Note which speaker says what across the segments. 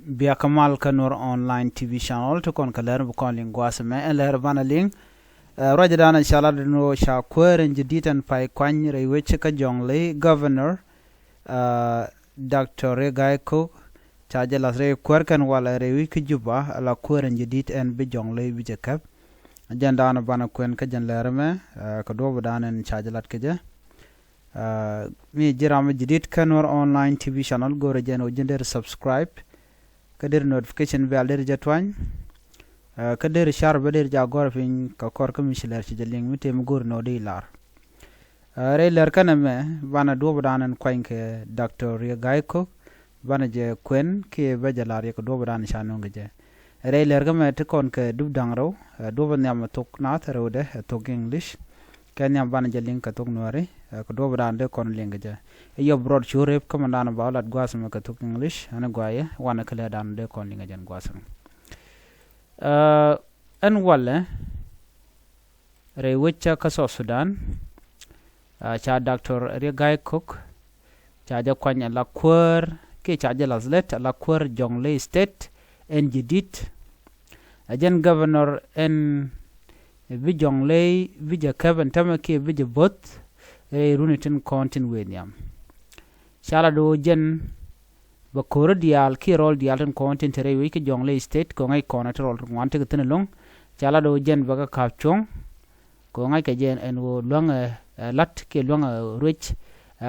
Speaker 1: bia kamal kanur online TV channel to kon kaler bu kon lingwas me eler banaling rajadana inshallah no sha kweren jiditan pai kwany reweche ka Jonglei Governor Dr. Riek Gai ko chaje las re kwerkan wala rewi ki juba la kweren jidit en bi Jonglei bi jakab jandana bana kwen ka jan lerme ko do badanen chaje lat keje mi jiram jidit kanur online TV channel go rejeno jender subscribe kadir notification bell der jatwan kadir share badir jagor fin ka kor ka misler ci jeling mite mu gor no de lar re ler kaname bana do bodanan kwanke Dr. Riek Gai ko bana je kwen ke bajalar ye ko do bodan shano ngeje re ler game te kon ke dub dangro do ban yam thoknath rode tok English kan yam bana jeling ka tok Nuer ko do bodan de kon lengeje yo broad chure komandana bawlat gwasam ka tok English ana gwaye wana kala dan de kon linga jan gwasam an wala re wicca ka so Sudan cha Dr. Riek Gai Cook cha ja kwanya la kwar ke cha ja lazlet la kwar Jonglei state en jidit ajen governor en bi Jonglei bi ja kaban tamake bi ja bot runitin kontin weniam shala do jen ba koro dial ki rol dial ten kontin tere wi ki Jonglei state ko ngai konatrol wante ke tenelong shala do jen baga kapchong ko ngai ke jen en wo long lat ke long rich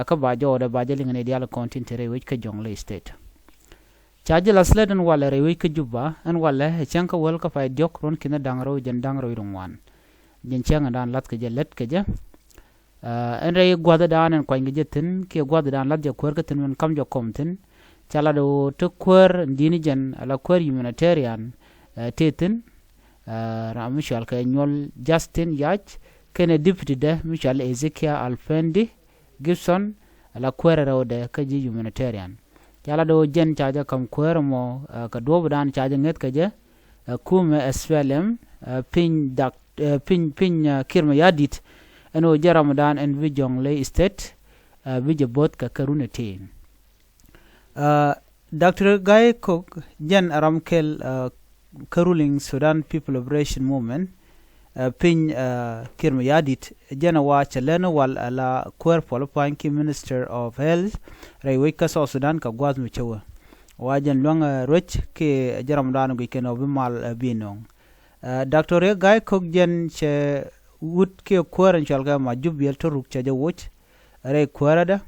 Speaker 1: ka ba jo da ba jeling ne dial kontin tere wi ki Jonglei state chaje lasleden wala re wi ki juba an wala chanka wel ka fay diok ron kina dangro jen dangro irungwan jen changa dan lat ke je let ke je en re gwada dan en kwang jetin ke gwada dan lat je kwer ka tin kam jo komtin chala do to kwer ndini jen ala kwer humanitarian tetin ra Michel ka nyol Justin Yach kene deputy de Michel Ezekiel Alfendi Gibson ala kwer rawde ka ji humanitarian chala do jen chaja kam kwer mo ka do dan chaja nget ka je kume SPLM pin kirma yadit eno jaramadan en vi Jonglei state vi jabot ka karunetin Dr. Gai Cook jan aramkel karuling Sudan People Liberation Movement pin kirma yadit jana wa chaleno wal ala kwer polopanki Minister of Health raiweka so Sudan ka gwaz michewa wajan longa roch ke jaramadan go keno bimal binong Dr. Riek Gai Cook jan che wood ke kwaren chalga majub yel to ruk chaja watch re kwarada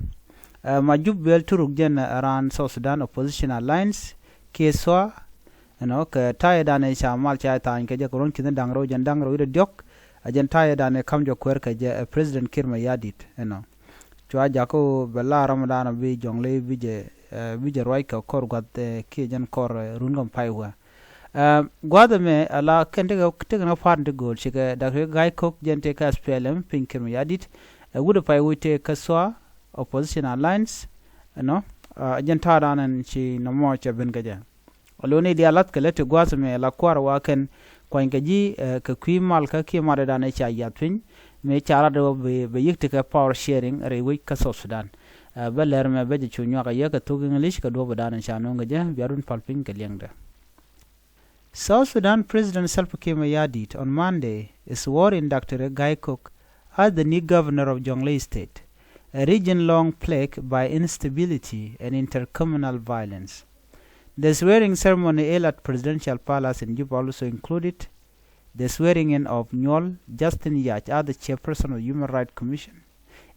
Speaker 1: majub yel to ruk jen around South Sudan Opposition Alliance ke so ka taye dane chamal cha tan ke je koron kin dangro jan dangro ide diok ajen taye dane kamjo kwer ke je President Kirma Yadit chwa jako bella ramadan bi Jonglei bi je roi ka kor gat ke jen kor rungam paiwa gwada me ala kende ga tega farnde gol shiga Dr. Gai Cook jente ka SPLM pinker me yadit wuda pay wite ka so Opposition Alliance jenta danan ci no mo cha ben gaja oloni dia lat ka lete gwada me la kwar wa ken kwangaji ka kwimal ka ki mare dane cha yatwin me chara do be yikte ka power sharing re wi ka so Sudan beler me beje chu nyoga ye ka to English ka do danan cha no gaja biarun palpin ka lengda South Sudan President Salva Kiir Mayardit on Monday swore in Dr. Riek Gai Cook as the new governor of Jonglei State, a region long plagued by instability and intercommunal violence. The swearing ceremony held at Presidential Palace in Juba also included the swearing-in of Nyol Justin Yach as the chairperson of Human Rights Commission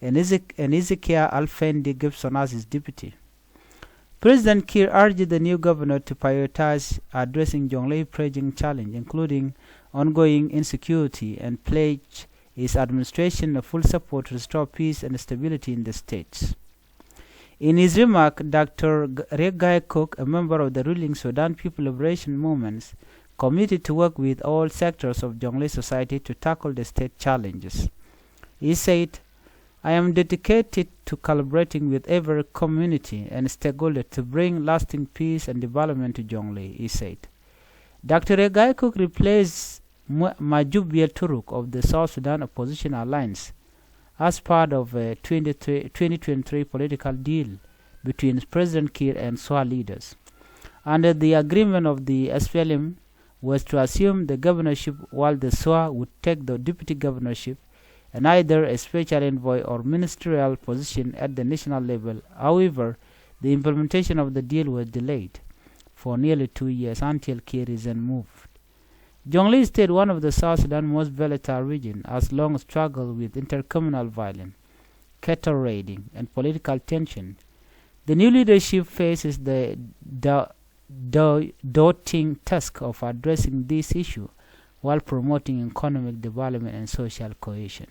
Speaker 1: and Ezekiel Alfendi Gibson as his deputy. President Kiir urged the new governor to prioritize addressing Jonglei pressing challenge, including ongoing insecurity, and pledged his administration a full support to restore peace and stability in the states. In his remark, Dr. Riek Gai Cook, a member of the ruling Sudan People Liberation Movement, committed to work with all sectors of Jonglei society to tackle the state challenges. He said, I am dedicated to collaborating with every community and stakeholder to bring lasting peace and development to Jonglei, he said. Dr. Riek Gai Cook replaced Majub Yel Turuk of the South Sudan Opposition Alliance as part of a 2023 political deal between President Kiir and SWA leaders. Under the agreement of the SPLM was to assume the governorship while the SWA would take the deputy governorship and either a special envoy or ministerial position at the national level. However, the implementation of the deal was delayed for nearly 2 years until Kir moved. Jonglei stayed one of the South Sudan's most volatile regions, has long struggled with intercommunal violence, cattle raiding, and political tension. The new leadership faces the daunting task of addressing this issue while promoting economic development and social cohesion.